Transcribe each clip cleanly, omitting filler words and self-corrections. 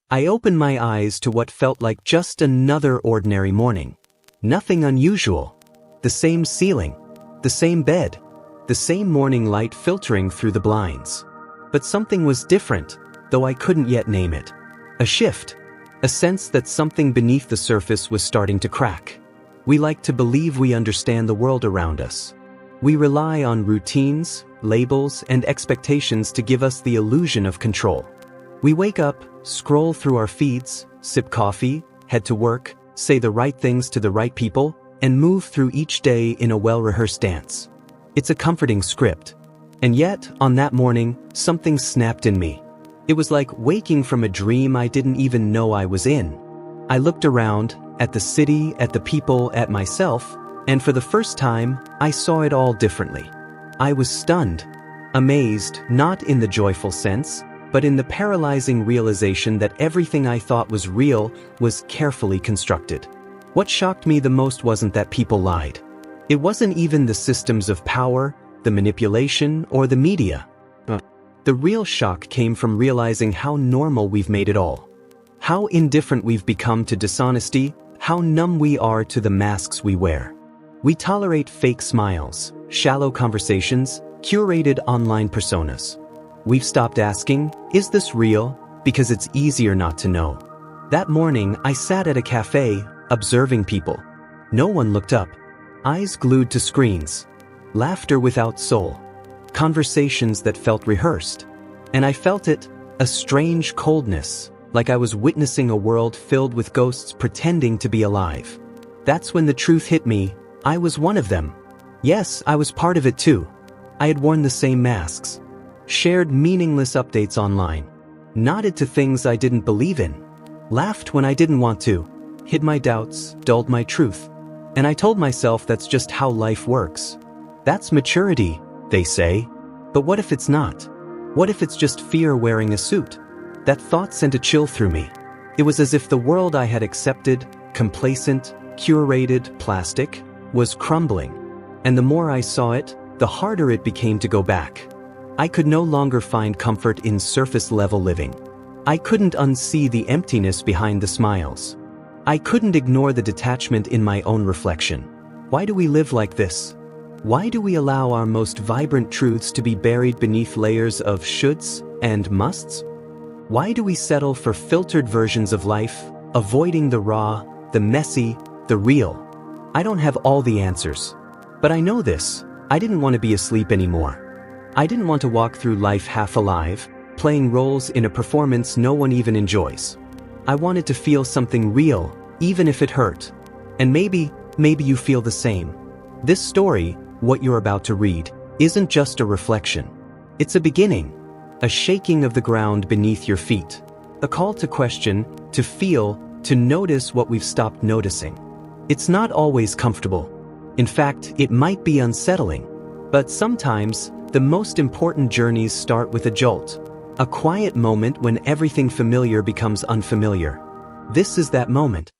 I opened my eyes to what felt like just another ordinary morning. Nothing unusual. The same ceiling, the same bed, the same morning light filtering through the blinds. But something was different, though I couldn't yet name it. A shift. A sense that something beneath the surface was starting to crack. We like to believe we understand the world around us. We rely on routines, labels, and expectations to give us the illusion of control. We wake up, scroll through our feeds, sip coffee, head to work, say the right things to the right people, and move through each day in a well-rehearsed dance. It's a comforting script. And yet, on that morning, something snapped in me. It was like waking from a dream I didn't even know I was in. I looked around, at the city, at the people, at myself, and for the first time, I saw it all differently. I was stunned, amazed, not in the joyful sense, but in the paralyzing realization that everything I thought was real was carefully constructed. What shocked me the most wasn't that people lied. It wasn't even the systems of power, the manipulation, or the media. The real shock came from realizing how normal we've made it all. How indifferent we've become to dishonesty, how numb we are to the masks we wear. We tolerate fake smiles, shallow conversations, curated online personas. We've stopped asking, is this real? Because it's easier not to know. That morning, I sat at a cafe, observing people. No one looked up. Eyes glued to screens. Laughter without soul. Conversations that felt rehearsed. And I felt it, a strange coldness, like I was witnessing a world filled with ghosts pretending to be alive. That's when the truth hit me. I was one of them. Yes, I was part of it too. I had worn the same masks. Shared meaningless updates online. Nodded to things I didn't believe in. Laughed when I didn't want to. Hid my doubts, dulled my truth. And I told myself that's just how life works. That's maturity, they say. But what if it's not? What if it's just fear wearing a suit? That thought sent a chill through me. It was as if the world I had accepted, complacent, curated, plastic, was crumbling. And the more I saw it, the harder it became to go back. I could no longer find comfort in surface-level living. I couldn't unsee the emptiness behind the smiles. I couldn't ignore the detachment in my own reflection. Why do we live like this? Why do we allow our most vibrant truths to be buried beneath layers of shoulds and musts? Why do we settle for filtered versions of life, avoiding the raw, the messy, the real? I don't have all the answers. But I know this, I didn't want to be asleep anymore. I didn't want to walk through life half alive, playing roles in a performance no one even enjoys. I wanted to feel something real, even if it hurt. And maybe you feel the same. This story, what you're about to read, isn't just a reflection. It's a beginning, a shaking of the ground beneath your feet, a call to question, to feel, to notice what we've stopped noticing. It's not always comfortable. In fact, it might be unsettling. But sometimes, the most important journeys start with a jolt, a quiet moment when everything familiar becomes unfamiliar. This is that moment.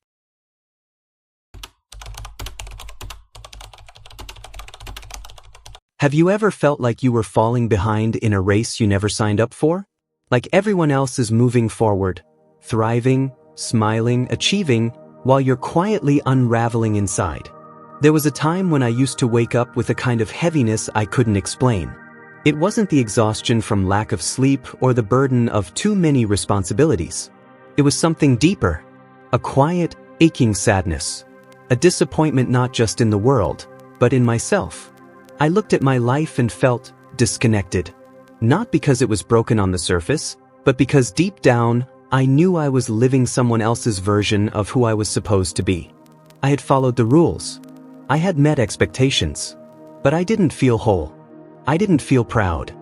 Have you ever felt like you were falling behind in a race you never signed up for? Like everyone else is moving forward, thriving, smiling, achieving, while you're quietly unraveling inside. There was a time when I used to wake up with a kind of heaviness I couldn't explain. It wasn't the exhaustion from lack of sleep or the burden of too many responsibilities. It was something deeper, a quiet, aching sadness, a disappointment not just in the world, but in myself. I looked at my life and felt disconnected. Not because it was broken on the surface, but because deep down, I knew I was living someone else's version of who I was supposed to be. I had followed the rules. I had met expectations. But I didn't feel whole. I didn't feel proud.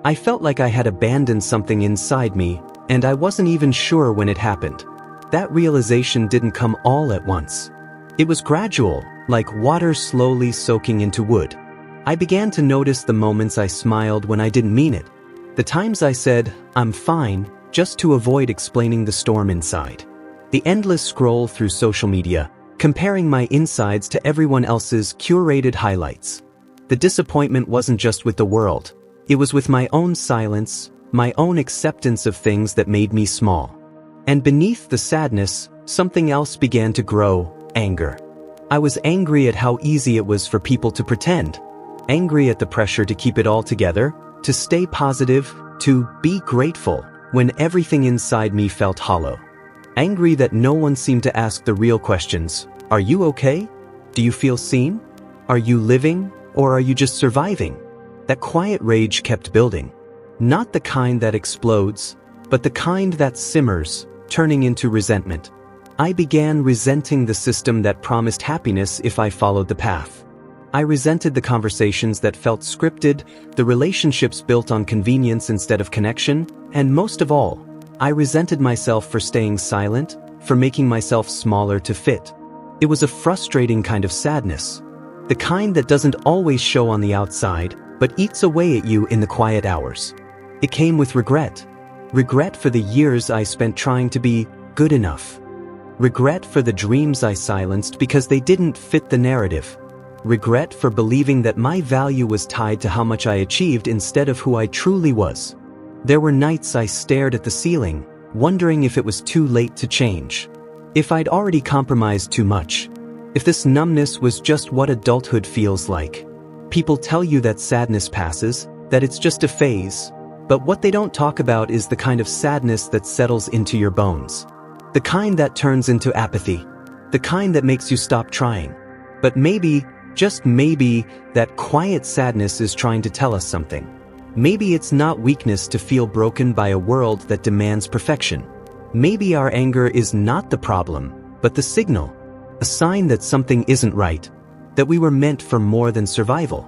I felt like I had abandoned something inside me, and I wasn't even sure when it happened. That realization didn't come all at once. It was gradual, like water slowly soaking into wood. I began to notice the moments I smiled when I didn't mean it. The times I said, "I'm fine," just to avoid explaining the storm inside. The endless scroll through social media, comparing my insides to everyone else's curated highlights. The disappointment wasn't just with the world. It was with my own silence, my own acceptance of things that made me small. And beneath the sadness, something else began to grow: anger. I was angry at how easy it was for people to pretend. Angry at the pressure to keep it all together, to stay positive, to be grateful, when everything inside me felt hollow. Angry that no one seemed to ask the real questions. Are you okay? Do you feel seen? Are you living, or are you just surviving? That quiet rage kept building. Not the kind that explodes, but the kind that simmers, turning into resentment. I began resenting the system that promised happiness if I followed the path. I resented the conversations that felt scripted, the relationships built on convenience instead of connection, and most of all, I resented myself for staying silent, for making myself smaller to fit. It was a frustrating kind of sadness. The kind that doesn't always show on the outside, but eats away at you in the quiet hours. It came with regret. Regret for the years I spent trying to be good enough. Regret for the dreams I silenced because they didn't fit the narrative. Regret for believing that my value was tied to how much I achieved instead of who I truly was. There were nights I stared at the ceiling, wondering if it was too late to change. If I'd already compromised too much. If this numbness was just what adulthood feels like. People tell you that sadness passes, that it's just a phase, but what they don't talk about is the kind of sadness that settles into your bones. The kind that turns into apathy. The kind that makes you stop trying. But maybe, just maybe, that quiet sadness is trying to tell us something. Maybe it's not weakness to feel broken by a world that demands perfection. Maybe our anger is not the problem, but the signal. A sign that something isn't right. That we were meant for more than survival.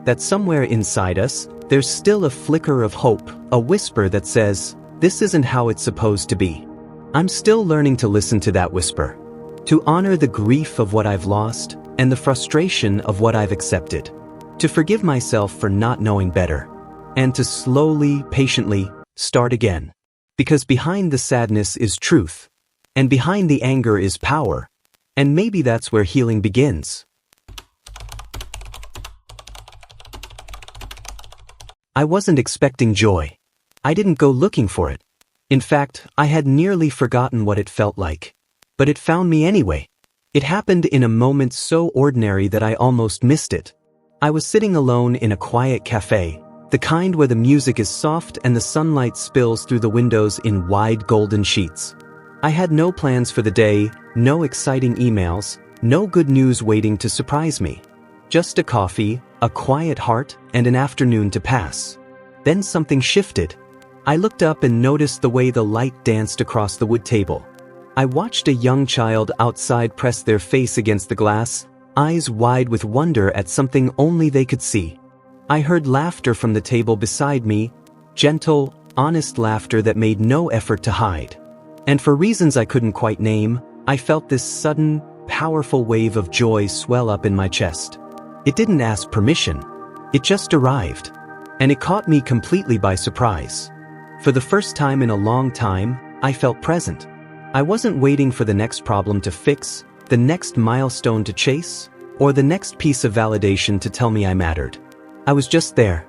That somewhere inside us, there's still a flicker of hope, a whisper that says, this isn't how it's supposed to be. I'm still learning to listen to that whisper. To honor the grief of what I've lost, and the frustration of what I've accepted. To forgive myself for not knowing better. And to slowly, patiently, start again. Because behind the sadness is truth. And behind the anger is power. And maybe that's where healing begins. I wasn't expecting joy. I didn't go looking for it. In fact, I had nearly forgotten what it felt like. But it found me anyway. It happened in a moment so ordinary that I almost missed it. I was sitting alone in a quiet cafe, the kind where the music is soft and the sunlight spills through the windows in wide golden sheets. I had no plans for the day, no exciting emails, no good news waiting to surprise me. Just a coffee, a quiet heart, and an afternoon to pass. Then something shifted. I looked up and noticed the way the light danced across the wood table. I watched a young child outside press their face against the glass, eyes wide with wonder at something only they could see. I heard laughter from the table beside me, gentle, honest laughter that made no effort to hide. And for reasons I couldn't quite name, I felt this sudden, powerful wave of joy swell up in my chest. It didn't ask permission. It just arrived. And it caught me completely by surprise. For the first time in a long time, I felt present. I wasn't waiting for the next problem to fix, the next milestone to chase, or the next piece of validation to tell me I mattered. I was just there.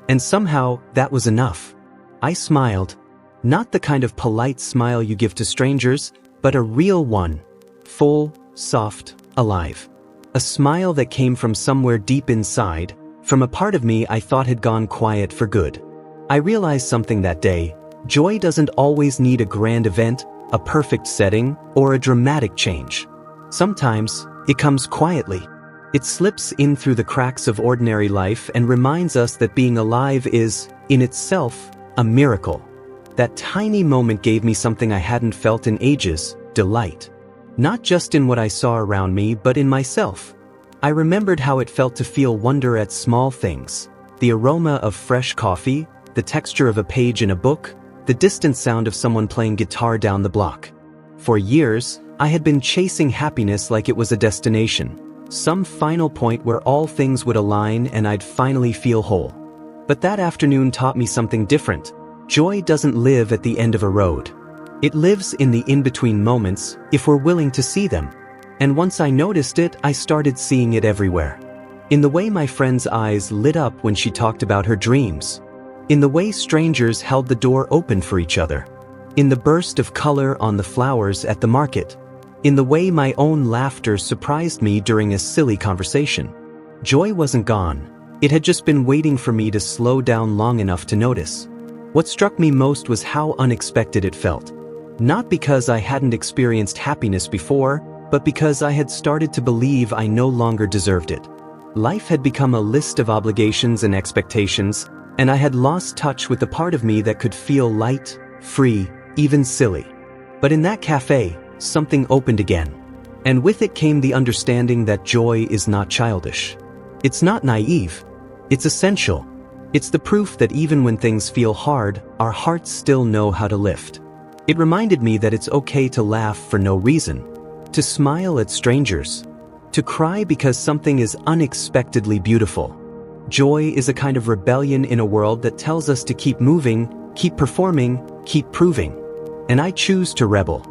And somehow, that was enough. I smiled. Not the kind of polite smile you give to strangers, but a real one. Full, soft, alive. A smile that came from somewhere deep inside, from a part of me I thought had gone quiet for good. I realized something that day. Joy doesn't always need a grand event, a perfect setting, or a dramatic change. Sometimes, it comes quietly. It slips in through the cracks of ordinary life and reminds us that being alive is, in itself, a miracle. That tiny moment gave me something I hadn't felt in ages: delight. Not just in what I saw around me, but in myself. I remembered how it felt to feel wonder at small things. The aroma of fresh coffee, the texture of a page in a book, the distant sound of someone playing guitar down the block. For years, I had been chasing happiness like it was a destination. Some final point where all things would align and I'd finally feel whole. But that afternoon taught me something different. Joy doesn't live at the end of a road. It lives in the in-between moments, if we're willing to see them. And once I noticed it, I started seeing it everywhere. In the way my friend's eyes lit up when she talked about her dreams. In the way strangers held the door open for each other. in the burst of color on the flowers at the market, in the way my own laughter surprised me during a silly conversation. Joy wasn't gone. It had just been waiting for me to slow down long enough to notice. What struck me most was how unexpected it felt. Not because I hadn't experienced happiness before, but because I had started to believe I no longer deserved it. Life had become a list of obligations and expectations, and I had lost touch with the part of me that could feel light, free, even silly. But in that cafe, something opened again. And with it came the understanding that joy is not childish. It's not naive. It's essential. It's the proof that even when things feel hard, our hearts still know how to lift. It reminded me that it's okay to laugh for no reason, to smile at strangers, to cry because something is unexpectedly beautiful. Joy is a kind of rebellion in a world that tells us to keep moving, keep performing, keep proving. And I choose to rebel.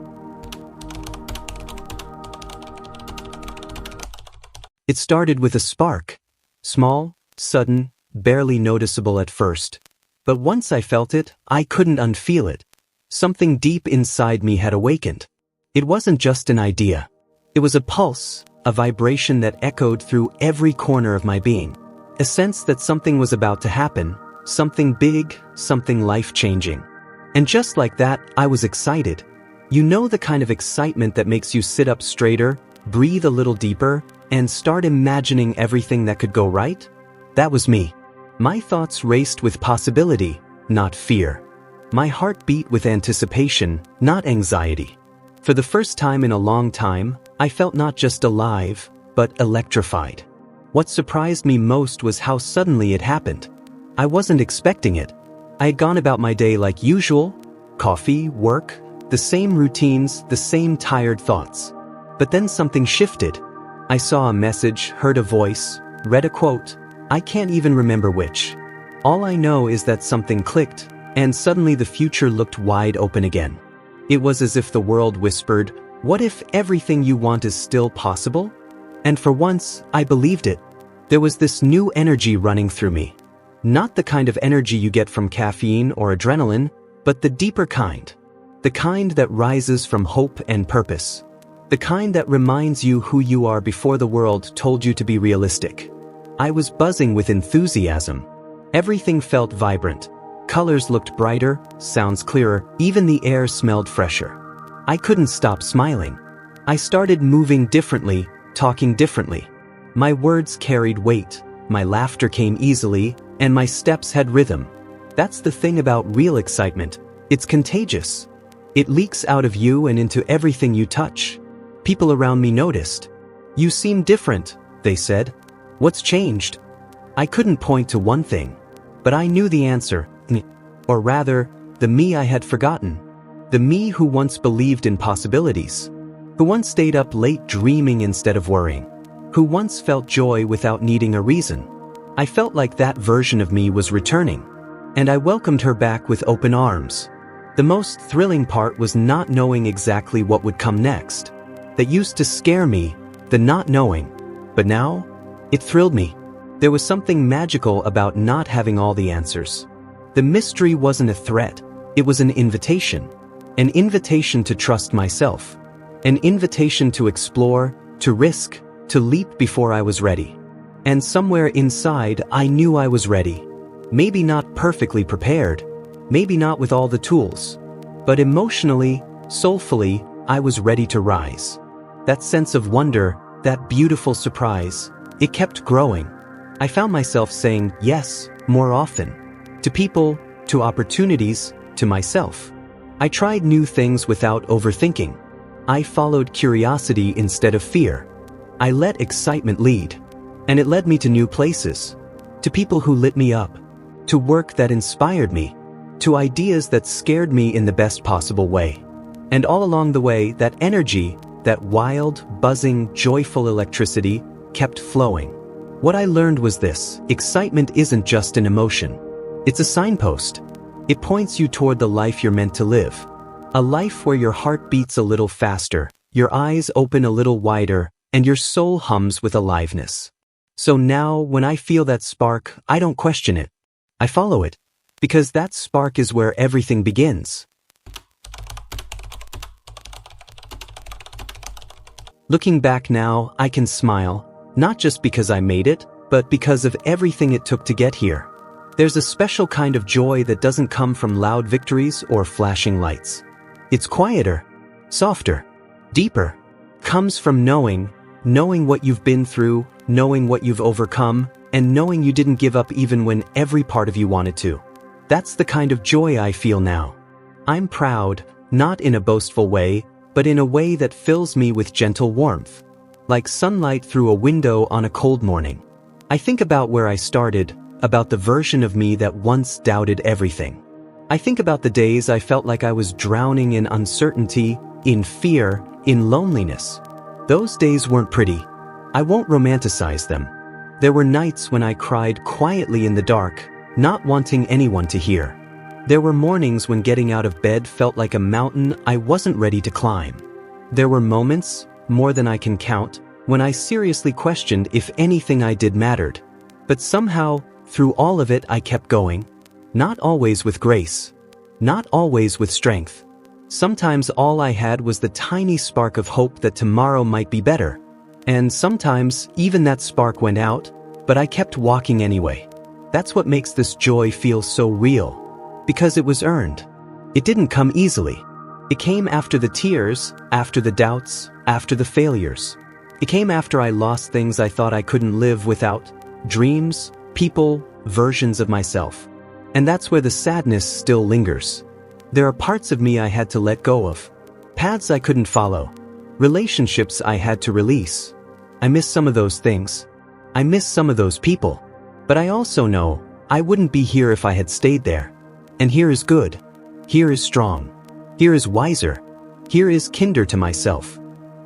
It started with a spark. Small, sudden, barely noticeable at first. But once I felt it, I couldn't unfeel it. Something deep inside me had awakened. It wasn't just an idea. It was a pulse, a vibration that echoed through every corner of my being. A sense that something was about to happen, something big, something life-changing. And just like that, I was excited. You know, the kind of excitement that makes you sit up straighter, breathe a little deeper, and start imagining everything that could go right? That was me. My thoughts raced with possibility, not fear. My heart beat with anticipation, not anxiety. For the first time in a long time, I felt not just alive, but electrified. What surprised me most was how suddenly it happened. I wasn't expecting it. I had gone about my day like usual, coffee, work, the same routines, the same tired thoughts. But then something shifted. I saw a message, heard a voice, read a quote. I can't even remember which. All I know is that something clicked, and suddenly the future looked wide open again. It was as if the world whispered, "What if everything you want is still possible?" And for once, I believed it. There was this new energy running through me. Not the kind of energy you get from caffeine or adrenaline, but the deeper kind. The kind that rises from hope and purpose. The kind that reminds you who you are before the world told you to be realistic. I was buzzing with enthusiasm. Everything felt vibrant. Colors looked brighter, sounds clearer, even the air smelled fresher. I couldn't stop smiling. I started moving differently, talking differently. My words carried weight, my laughter came easily, and my steps had rhythm. That's the thing about real excitement. It's contagious. It leaks out of you and into everything you touch. People around me noticed. "You seem different," they said. "What's changed?" I couldn't point to one thing, but I knew the answer. Or rather, the me I had forgotten. The me who once believed in possibilities. Who once stayed up late dreaming instead of worrying. Who once felt joy without needing a reason. I felt like that version of me was returning. And I welcomed her back with open arms. The most thrilling part was not knowing exactly what would come next. That used to scare me, the not knowing. But now, it thrilled me. There was something magical about not having all the answers. The mystery wasn't a threat, it was an invitation. An invitation to trust myself. An invitation to explore, to risk, to leap before I was ready. And somewhere inside, I knew I was ready. Maybe not perfectly prepared, maybe not with all the tools. But emotionally, soulfully, I was ready to rise. That sense of wonder, that beautiful surprise, it kept growing. I found myself saying yes more often. To people, to opportunities, to myself. I tried new things without overthinking. I followed curiosity instead of fear. I let excitement lead. And it led me to new places. To people who lit me up. To work that inspired me. To ideas that scared me in the best possible way. And all along the way, that energy, that wild, buzzing, joyful electricity, kept flowing. What I learned was this: excitement isn't just an emotion. It's a signpost. It points you toward the life you're meant to live. A life where your heart beats a little faster, your eyes open a little wider, and your soul hums with aliveness. So now, when I feel that spark, I don't question it. I follow it. Because that spark is where everything begins. Looking back now, I can smile, not just because I made it, but because of everything it took to get here. There's a special kind of joy that doesn't come from loud victories or flashing lights. It's quieter, softer, deeper. Comes from knowing what you've been through, knowing what you've overcome, and knowing you didn't give up even when every part of you wanted to. That's the kind of joy I feel now. I'm proud, not in a boastful way, but in a way that fills me with gentle warmth. Like sunlight through a window on a cold morning. I think about where I started, about the version of me that once doubted everything. I think about the days I felt like I was drowning in uncertainty, in fear, in loneliness. Those days weren't pretty. I won't romanticize them. There were nights when I cried quietly in the dark, not wanting anyone to hear. There were mornings when getting out of bed felt like a mountain I wasn't ready to climb. There were moments, more than I can count, when I seriously questioned if anything I did mattered. But somehow, through all of it I kept going. Not always with grace. Not always with strength. Sometimes all I had was the tiny spark of hope that tomorrow might be better. And sometimes, even that spark went out, but I kept walking anyway. That's what makes this joy feel so real. Because it was earned. It didn't come easily. It came after the tears, after the doubts, after the failures. It came after I lost things I thought I couldn't live without. Dreams, people, versions of myself. And that's where the sadness still lingers. There are parts of me I had to let go of. Paths I couldn't follow. Relationships I had to release. I miss some of those things. I miss some of those people. But I also know I wouldn't be here if I had stayed there. And here is good. Here is strong. Here is wiser. Here is kinder to myself.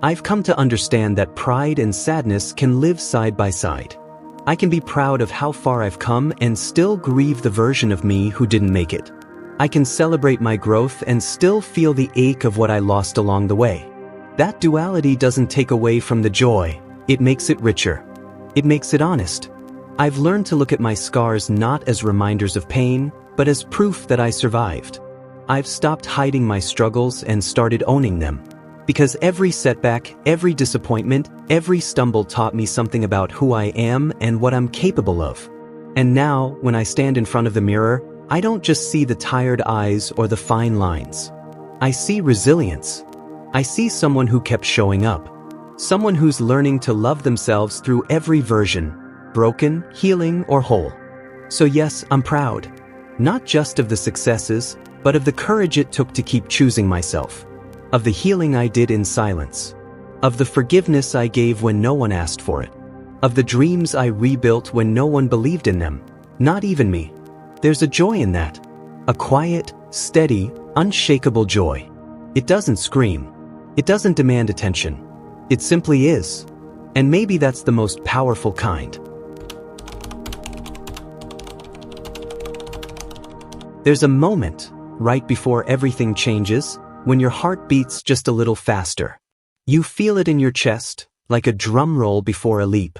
I've come to understand that pride and sadness can live side by side. I can be proud of how far I've come and still grieve the version of me who didn't make it. I can celebrate my growth and still feel the ache of what I lost along the way. That duality doesn't take away from the joy, it makes it richer. It makes it honest. I've learned to look at my scars not as reminders of pain, but as proof that I survived. I've stopped hiding my struggles and started owning them. Because every setback, every disappointment, every stumble taught me something about who I am and what I'm capable of. And now, when I stand in front of the mirror, I don't just see the tired eyes or the fine lines. I see resilience. I see someone who kept showing up. Someone who's learning to love themselves through every version, broken, healing, or whole. So yes, I'm proud. Not just of the successes, but of the courage it took to keep choosing myself. Of the healing I did in silence. Of the forgiveness I gave when no one asked for it. Of the dreams I rebuilt when no one believed in them. Not even me. There's a joy in that. A quiet, steady, unshakable joy. It doesn't scream. It doesn't demand attention. It simply is. And maybe that's the most powerful kind. There's a moment, right before everything changes, when your heart beats just a little faster. You feel it in your chest, like a drum roll before a leap.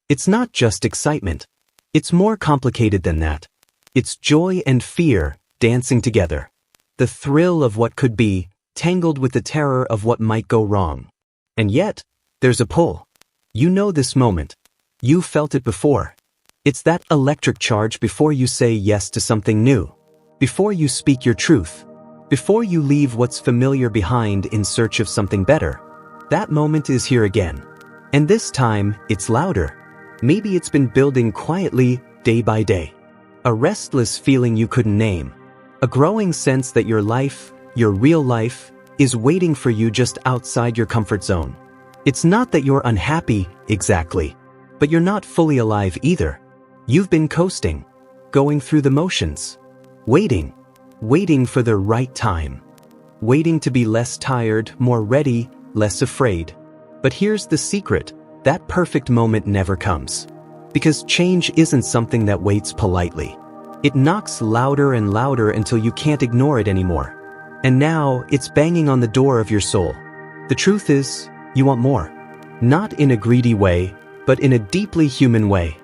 It's not just excitement. It's more complicated than that. It's joy and fear dancing together. The thrill of what could be, tangled with the terror of what might go wrong. And yet, there's a pull. You know this moment. You felt it before. It's that electric charge before you say yes to something new. Before you speak your truth. Before you leave what's familiar behind in search of something better. That moment is here again. And this time, it's louder. Maybe it's been building quietly, day by day. A restless feeling you couldn't name. A growing sense that your life, your real life, is waiting for you just outside your comfort zone. It's not that you're unhappy, exactly. But you're not fully alive either. You've been coasting. Going through the motions. Waiting for the right time. Waiting to be less tired, more ready, less afraid. But here's the secret. That perfect moment never comes. Because change isn't something that waits politely. It knocks louder and louder until you can't ignore it anymore. And now, it's banging on the door of your soul. The truth is, you want more. Not in a greedy way, but in a deeply human way.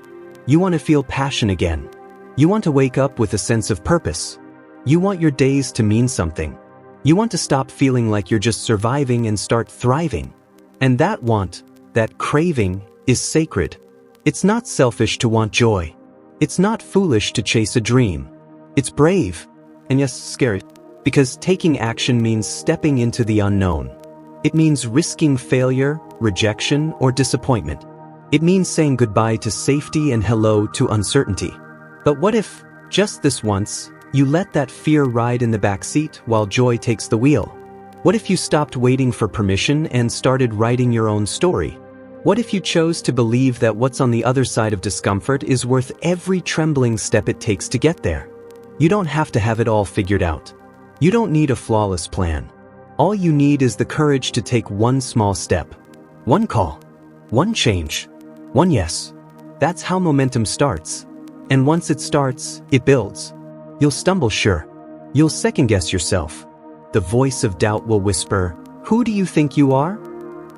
You want to feel passion again. You want to wake up with a sense of purpose. You want your days to mean something. You want to stop feeling like you're just surviving and start thriving. And that want, that craving, is sacred. It's not selfish to want joy. It's not foolish to chase a dream. It's brave, and yes, scary, because taking action means stepping into the unknown. It means risking failure, rejection, or disappointment. It means saying goodbye to safety and hello to uncertainty. But what if, just this once, you let that fear ride in the back seat while joy takes the wheel? What if you stopped waiting for permission and started writing your own story? What if you chose to believe that what's on the other side of discomfort is worth every trembling step it takes to get there? You don't have to have it all figured out. You don't need a flawless plan. All you need is the courage to take one small step. One call. One change. One yes. That's how momentum starts. And once it starts, it builds. You'll stumble, sure. You'll second-guess yourself. The voice of doubt will whisper, "Who do you think you are?"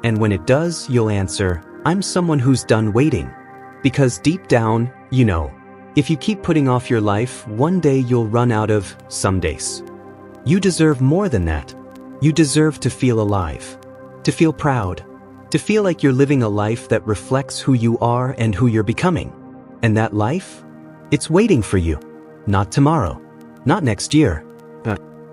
And when it does, you'll answer, "I'm someone who's done waiting." Because deep down, you know, if you keep putting off your life, one day you'll run out of some days. You deserve more than that. You deserve to feel alive, to feel proud, to feel like you're living a life that reflects who you are and who you're becoming. And that life? It's waiting for you. Not tomorrow. Not next year.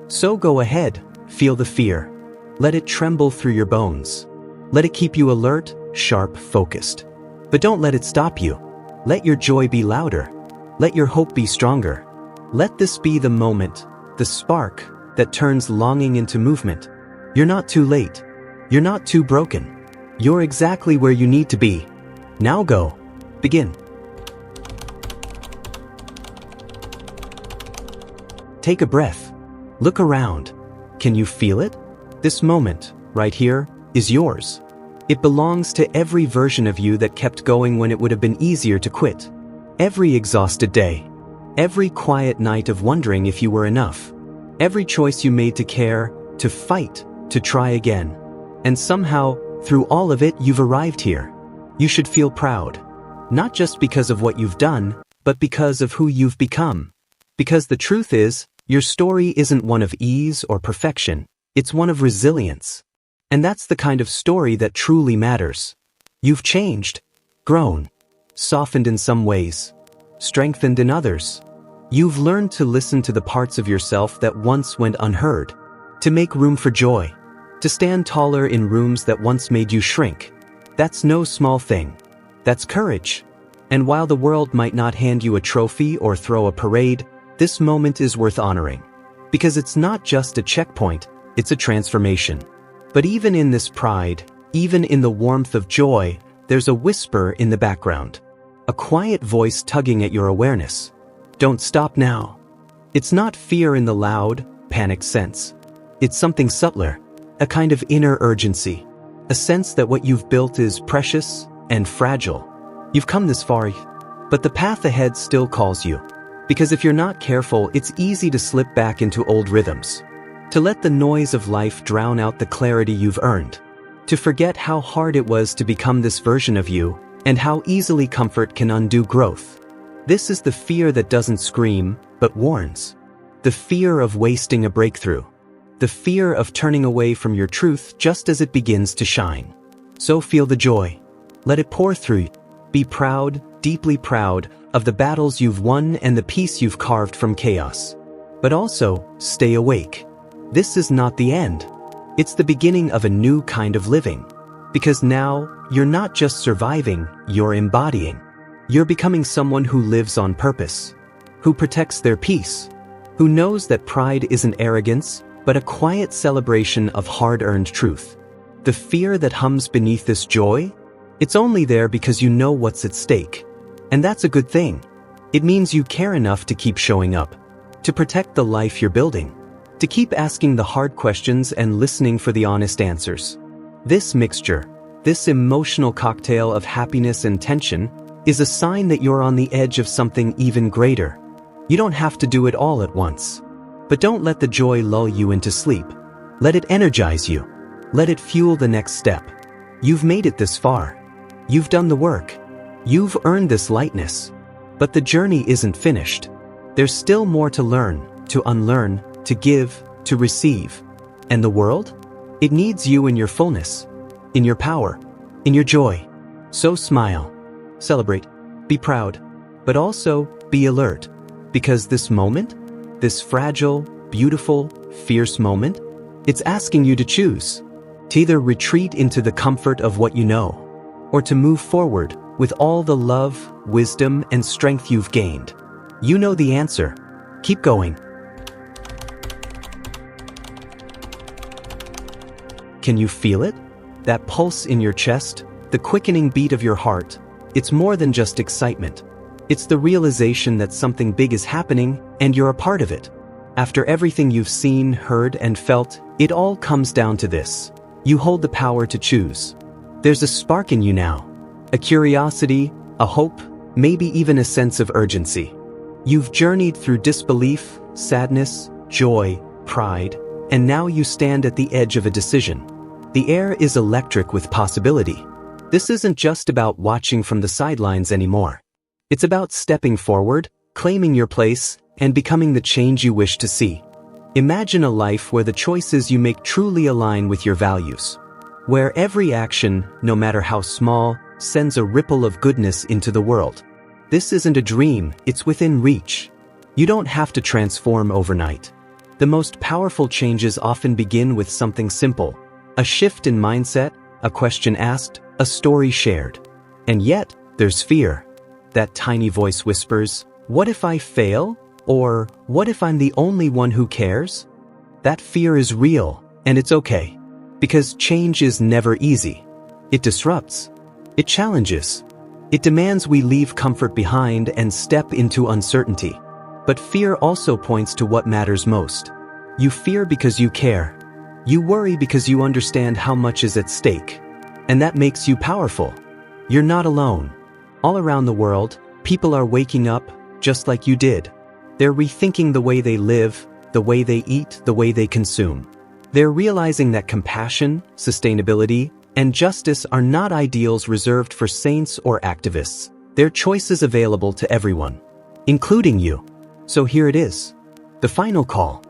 So go ahead, feel the fear. Let it tremble through your bones. Let it keep you alert, sharp, focused. But don't let it stop you. Let your joy be louder. Let your hope be stronger. Let this be the moment, the spark, that turns longing into movement. You're not too late. You're not too broken. You're exactly where you need to be. Now go. Begin. Take a breath. Look around. Can you feel it? This moment, right here, is yours. It belongs to every version of you that kept going when it would have been easier to quit. Every exhausted day. Every quiet night of wondering if you were enough. Every choice you made to care, to fight, to try again. And somehow, through all of it, you've arrived here. You should feel proud. Not just because of what you've done, but because of who you've become. Because the truth is, your story isn't one of ease or perfection, it's one of resilience. And that's the kind of story that truly matters. You've changed, grown, softened in some ways, strengthened in others. You've learned to listen to the parts of yourself that once went unheard, to make room for joy, to stand taller in rooms that once made you shrink. That's no small thing. That's courage. And while the world might not hand you a trophy or throw a parade, this moment is worth honoring. Because it's not just a checkpoint, it's a transformation. But even in this pride, even in the warmth of joy, there's a whisper in the background. A quiet voice tugging at your awareness. Don't stop now. It's not fear in the loud, panicked sense. It's something subtler, a kind of inner urgency. A sense that what you've built is precious and fragile. You've come this far, but the path ahead still calls you. Because if you're not careful, it's easy to slip back into old rhythms. To let the noise of life drown out the clarity you've earned. To forget how hard it was to become this version of you, and how easily comfort can undo growth. This is the fear that doesn't scream, but warns. The fear of wasting a breakthrough. The fear of turning away from your truth just as it begins to shine. So feel the joy. Let it pour through you. Be proud, deeply proud, of the battles you've won and the peace you've carved from chaos. But also, stay awake. This is not the end. It's the beginning of a new kind of living. Because now, you're not just surviving, you're embodying. You're becoming someone who lives on purpose. Who protects their peace. Who knows that pride isn't arrogance, but a quiet celebration of hard-earned truth. The fear that hums beneath this joy? It's only there because you know what's at stake. And that's a good thing. It means you care enough to keep showing up. To protect the life you're building. To keep asking the hard questions and listening for the honest answers. This mixture, this emotional cocktail of happiness and tension, is a sign that you're on the edge of something even greater. You don't have to do it all at once. But don't let the joy lull you into sleep. Let it energize you. Let it fuel the next step. You've made it this far. You've done the work. You've earned this lightness. But the journey isn't finished. There's still more to learn, to unlearn, to give, to receive. And the world? It needs you in your fullness. in your power, in your joy. So smile, celebrate, be proud, but also be alert. Because this moment, this fragile, beautiful, fierce moment, it's asking you to choose. To either retreat into the comfort of what you know, or to move forward with all the love, wisdom, and strength you've gained. You know the answer. Keep going. Can you feel it? That pulse in your chest, the quickening beat of your heart. It's more than just excitement. It's the realization that something big is happening and you're a part of it. After everything you've seen, heard, and felt, it all comes down to this. You hold the power to choose. There's a spark in you now. A curiosity, a hope, maybe even a sense of urgency. You've journeyed through disbelief, sadness, joy, pride, and now you stand at the edge of a decision. The air is electric with possibility. This isn't just about watching from the sidelines anymore. It's about stepping forward, claiming your place, and becoming the change you wish to see. Imagine a life where the choices you make truly align with your values. Where every action, no matter how small, sends a ripple of goodness into the world. This isn't a dream, it's within reach. You don't have to transform overnight. The most powerful changes often begin with something simple. A shift in mindset, a question asked, a story shared. And yet, there's fear. That tiny voice whispers, "What if I fail?" Or, "What if I'm the only one who cares?" That fear is real, and it's okay. Because change is never easy. It disrupts. It challenges. It demands we leave comfort behind and step into uncertainty. But fear also points to what matters most. You fear because you care. You worry because you understand how much is at stake. And that makes you powerful. You're not alone. All around the world, people are waking up, just like you did. They're rethinking the way they live, the way they eat, the way they consume. They're realizing that compassion, sustainability, and justice are not ideals reserved for saints or activists. They're choices available to everyone, including you. So here it is. The final call.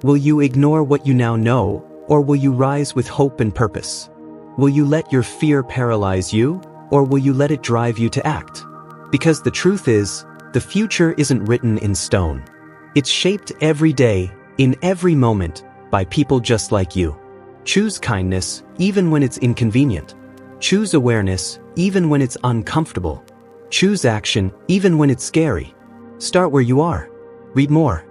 Will you ignore what you now know, or will you rise with hope and purpose? Will you let your fear paralyze you, or will you let it drive you to act? Because the truth is, the future isn't written in stone. It's shaped every day, in every moment, by people just like you. Choose kindness, even when it's inconvenient. Choose awareness, even when it's uncomfortable. Choose action, even when it's scary. Start where you are. Read more.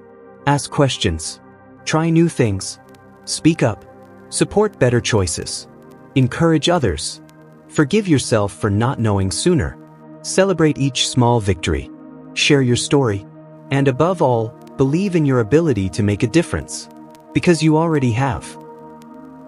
Ask questions. Try new things. Speak up. Support better choices. Encourage others. Forgive yourself for not knowing sooner. Celebrate each small victory. Share your story. And above all, believe in your ability to make a difference. Because you already have.